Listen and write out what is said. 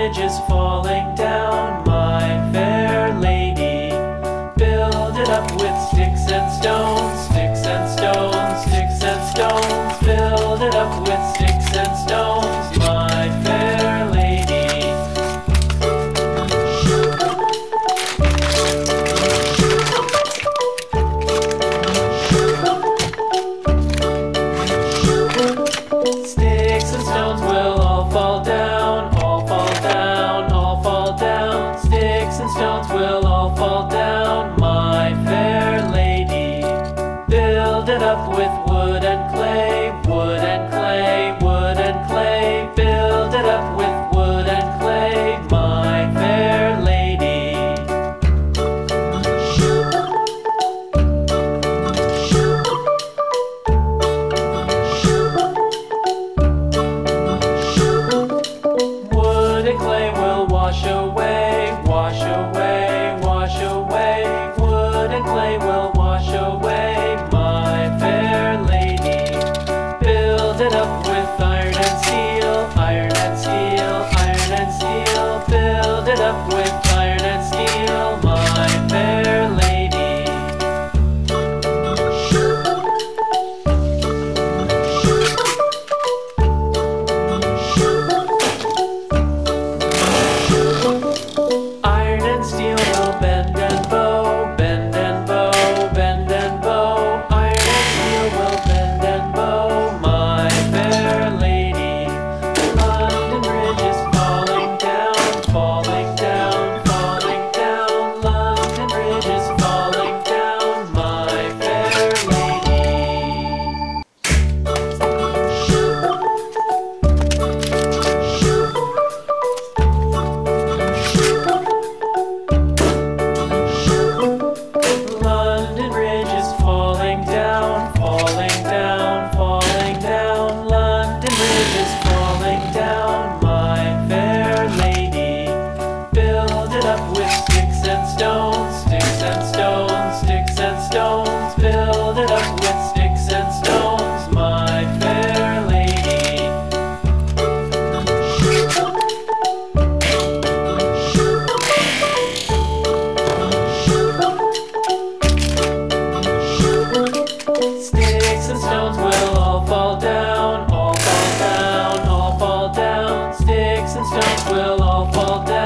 ridges falling down, my fair lady. Build it up with sticks and stones, sticks and stones, sticks and stones. Build it up with sticks and stones, my fair lady. Sticks and stones will all fall down, all fall down, all fall down. Sticks and stones will all fall down, my fair lady. Build it up with wood and clay, wood and clay, wood and clay. Build it up with wood and clay, my fair lady. Wood and clay will wash away, wash away, wash away. Wood and clay will wash away, my fair lady. Build it up with iron and steel, iron and steel, iron and steel. Build it up with iron and steel, my fair lady. Iron and steel will bend and bow, bend and bow, bend and bow. Iron and steel will bend and bow, my fair lady. London Bridge is falling down, falling down, falling down. London Bridge is falling down, my fair lady. London Bridge is falling down, falling down, falling down. London Bridge is falling down, my fair lady. Build it up with sticks and stones, sticks and stones, sticks and stones. Build it up with sticks and stones, my fair lady. Sticks and stones will all fall down, all fall down, all fall down. Sticks and stones will all fall down.